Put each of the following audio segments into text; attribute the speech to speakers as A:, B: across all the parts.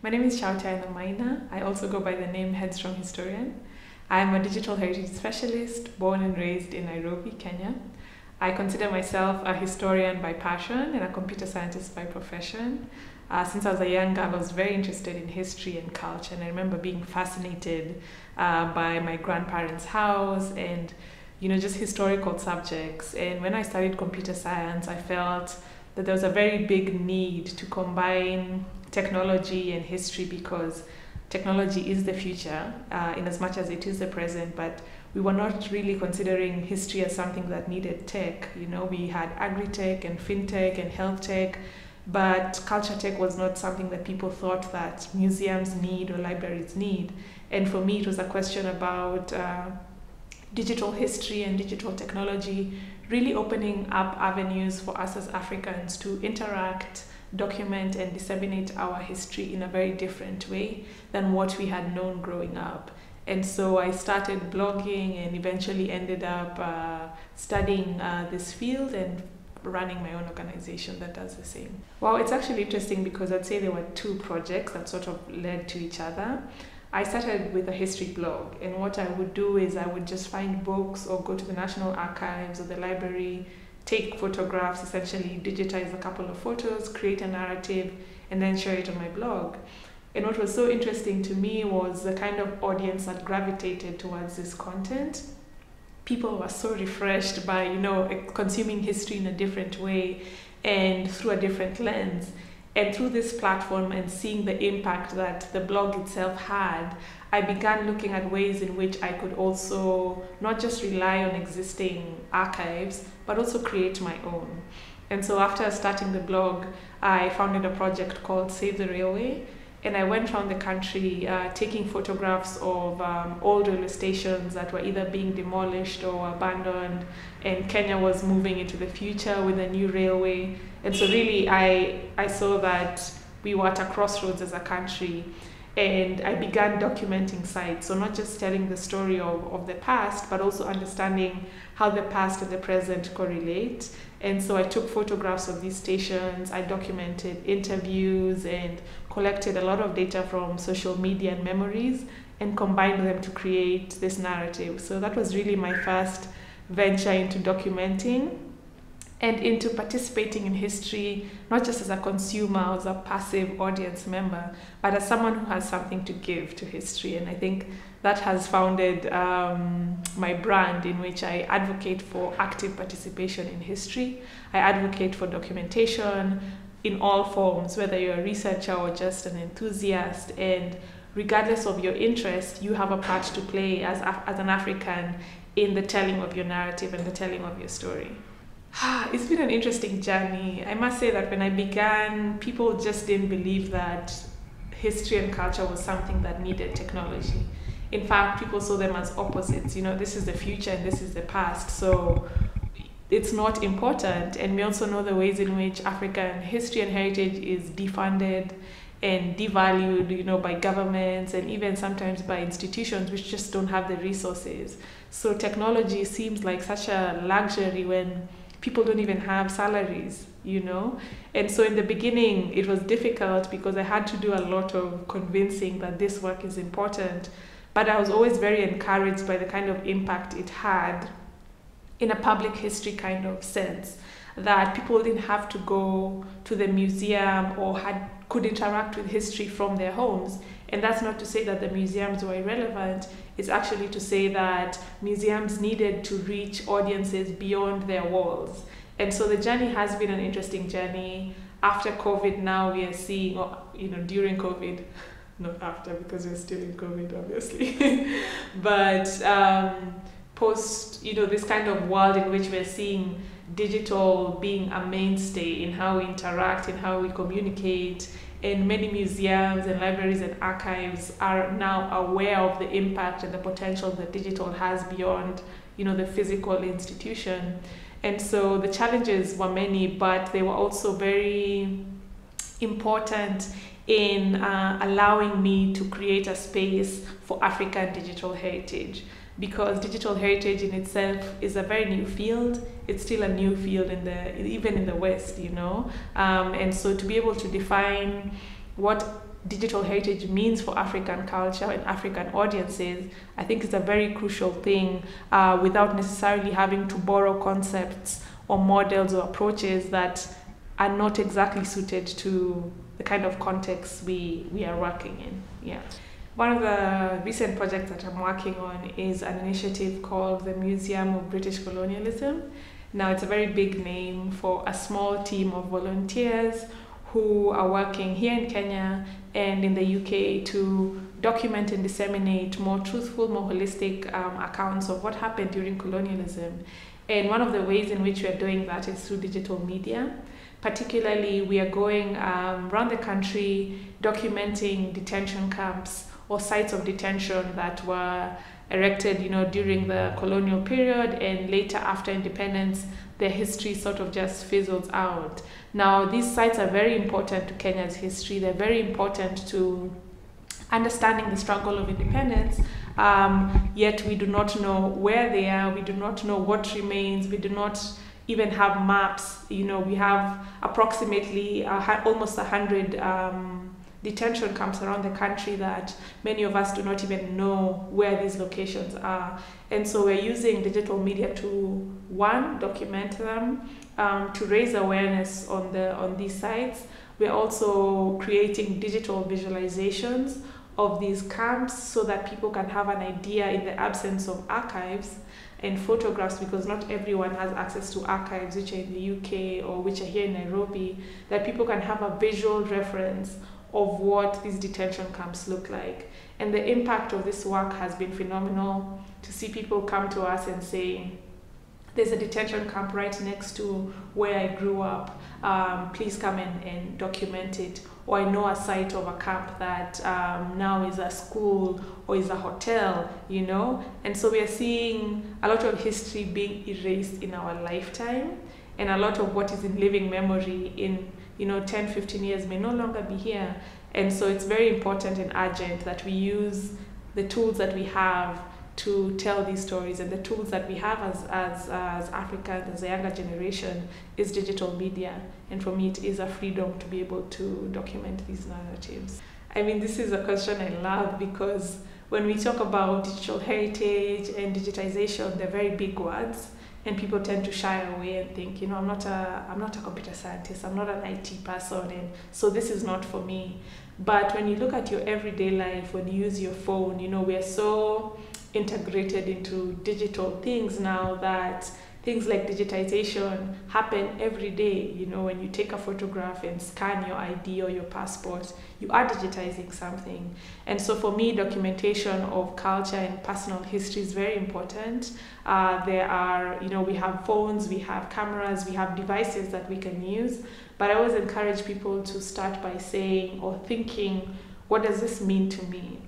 A: My name is Shautia Maina. I also go by the name Headstrong Historian. I'm a digital heritage specialist born and raised in Nairobi, Kenya. I consider myself a historian by passion and a computer scientist by profession. Since I was a young girl, I was very interested in history and culture, and I remember being fascinated by my grandparents' house and just historical subjects. And when I studied computer science, I felt that there was a very big need to combine technology and history, because technology is the future in as much as it is the present, but we were not really considering history as something that needed tech. We had agri-tech and fintech and health tech, but culture tech was not something that people thought that museums need or libraries need. And for me, it was a question about digital history and digital technology really opening up avenues for us as Africans to interact, document, and disseminate our history in a very different way than what we had known growing up. And so I started blogging and eventually ended up studying this field and running my own organization that does the same. Well, it's actually interesting because I'd say there were two projects that sort of led to each other. I started with a history blog, and what I would do is I would just find books or go to the National Archives or the library, take photographs, essentially digitize a couple of photos, create a narrative, and then share it on my blog. And what was so interesting to me was the kind of audience that gravitated towards this content. People were so refreshed by, consuming history in a different way and through a different lens. And through this platform and seeing the impact that the blog itself had, I began looking at ways in which I could also not just rely on existing archives, but also create my own. And so after starting the blog, I founded a project called Save the Railway. And I went around the country taking photographs of old railway stations that were either being demolished or abandoned, and Kenya was moving into the future with a new railway. And so really I saw that we were at a crossroads as a country, and I began documenting sites. So not just telling the story of the past, but also understanding how the past and the present correlate. And so I took photographs of these stations, I documented interviews and collected a lot of data from social media and memories and combined them to create this narrative. So that was really my first venture into documenting and into participating in history, not just as a consumer or as a passive audience member, but as someone who has something to give to history. And I think that has founded my brand, in which I advocate for active participation in history. I advocate for documentation in all forms, whether you're a researcher or just an enthusiast. And regardless of your interest, you have a part to play as an African in the telling of your narrative and the telling of your story. It's been an interesting journey. I must say that when I began, people just didn't believe that history and culture was something that needed technology. In fact, people saw them as opposites. This is the future and this is the past. So it's not important. And we also know the ways in which African history and heritage is defunded and devalued, by governments and even sometimes by institutions which just don't have the resources. So technology seems like such a luxury when people don't even have salaries, And so in the beginning, it was difficult because I had to do a lot of convincing that this work is important. But I was always very encouraged by the kind of impact it had in a public history kind of sense, that people didn't have to go to the museum or could interact with history from their homes. And that's not to say that the museums were irrelevant. It's actually to say that museums needed to reach audiences beyond their walls. And so the journey has been an interesting journey. After COVID, now we are seeing, during COVID, not after, because we're still in COVID, obviously, but post, this kind of world in which we're seeing digital being a mainstay in how we interact, in how we communicate. And many museums and libraries and archives are now aware of the impact and the potential that digital has beyond, the physical institution. And so the challenges were many, but they were also very important in allowing me to create a space for African digital heritage. because digital heritage in itself is a very new field. It's still a new field even in the West, you know. And so to be able to define what digital heritage means for African culture and African audiences, I think it's a very crucial thing, without necessarily having to borrow concepts or models or approaches that are not exactly suited to the kind of context we are working in. Yeah. One of the recent projects that I'm working on is an initiative called the Museum of British Colonialism. Now, it's a very big name for a small team of volunteers who are working here in Kenya and in the UK to document and disseminate more truthful, more holistic accounts of what happened during colonialism. And one of the ways in which we are doing that is through digital media. Particularly, we are going around the country documenting detention camps or sites of detention that were erected, during the colonial period, and later after independence, their history sort of just fizzles out. Now, these sites are very important to Kenya's history. They're very important to understanding the struggle of independence, yet we do not know where they are. We do not know what remains. We do not even have maps. We have approximately almost 100 detention camps around the country that many of us do not even know where these locations are. And so we're using digital media to, one, document them, to raise awareness on these sites. We're also creating digital visualizations of these camps so that people can have an idea in the absence of archives and photographs, because not everyone has access to archives which are in the UK or which are here in Nairobi, that people can have a visual reference of what these detention camps look like. And the impact of this work has been phenomenal, to see people come to us and say, there's a detention camp right next to where I grew up, please come and document it. Or I know a site of a camp that now is a school or is a hotel, And so we are seeing a lot of history being erased in our lifetime, and a lot of what is in living memory in 10, 15 years may no longer be here. And so it's very important and urgent that we use the tools that we have to tell these stories, and the tools that we have as Africans, as a younger generation, is digital media. And for me, it is a freedom to be able to document these narratives. I mean, this is a question I love, because when we talk about digital heritage and digitization, they're very big words, and people tend to shy away and think, I'm not a computer scientist, I'm not an IT person, and so this is not for me. But when you look at your everyday life, when you use your phone, we are so integrated into digital things now that things like digitization happen every day. When you take a photograph and scan your ID or your passport, you are digitizing something. And so for me, documentation of culture and personal history is very important. There are, we have phones, we have cameras, we have devices that we can use. But I always encourage people to start by saying or thinking, what does this mean to me?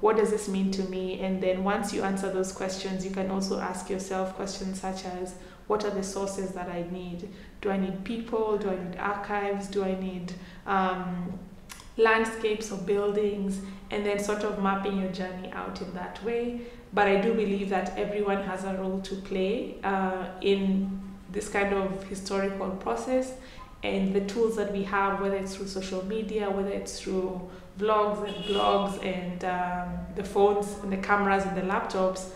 A: What does this mean to me? And then once you answer those questions, you can also ask yourself questions such as, what are the sources that I need? Do I need people? Do I need archives? Do I need landscapes or buildings? And then sort of mapping your journey out in that way. But I do believe that everyone has a role to play in this kind of historical process. And the tools that we have, whether it's through social media, whether it's through vlogs and blogs and the phones and the cameras and the laptops,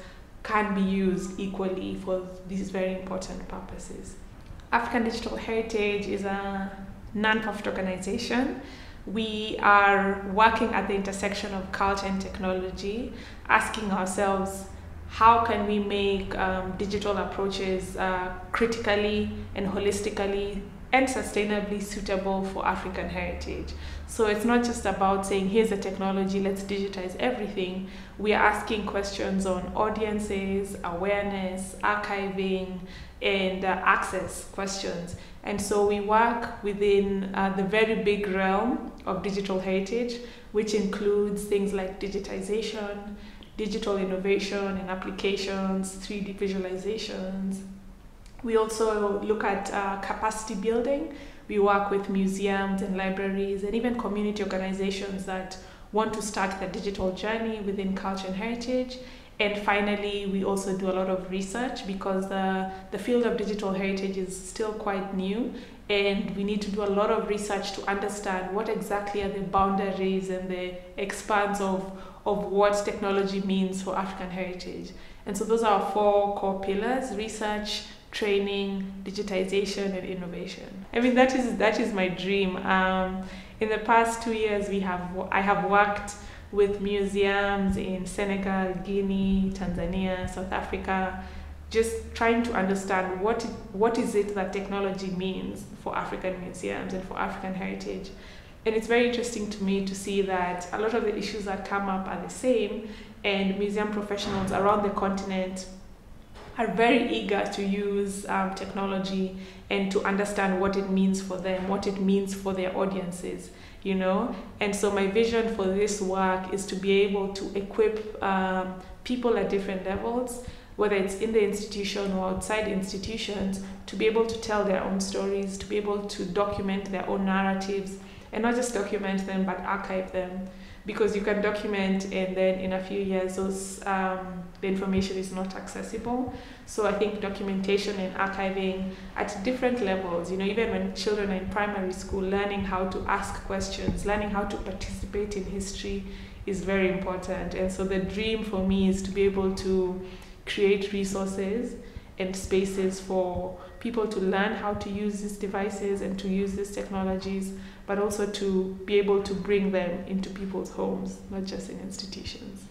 A: can be used equally for these very important purposes. African Digital Heritage is a non-profit organization. We are working at the intersection of culture and technology, asking ourselves, how can we make digital approaches critically and holistically and sustainably suitable for African heritage? So it's not just about saying, here's the technology, let's digitize everything. We are asking questions on audiences, awareness, archiving, and access questions. And so we work within the very big realm of digital heritage, which includes things like digitization, digital innovation and applications, 3D visualizations. We also look at capacity building. We work with museums and libraries and even community organizations that want to start their digital journey within culture and heritage. And finally, we also do a lot of research because the field of digital heritage is still quite new, and we need to do a lot of research to understand what exactly are the boundaries and the expanse of what technology means for African heritage. And so those are our 4 core pillars: research, training, digitization, and innovation. I mean, that is my dream. In the past 2 years, I have worked with museums in Senegal, Guinea, Tanzania, South Africa, just trying to understand what is it that technology means for African museums and for African heritage. And it's very interesting to me to see that a lot of the issues that come up are the same, and museum professionals around the continent are very eager to use technology and to understand what it means for them, what it means for their audiences, you know. And so my vision for this work is to be able to equip people at different levels, whether it's in the institution or outside institutions, to be able to tell their own stories, to be able to document their own narratives, and not just document them but archive them. Because you can document and then in a few years the information is not accessible. So I think documentation and archiving at different levels, you know, even when children are in primary school, learning how to ask questions, learning how to participate in history is very important. And so the dream for me is to be able to create resources and spaces for people to learn how to use these devices and to use these technologies, but also to be able to bring them into people's homes, not just in institutions.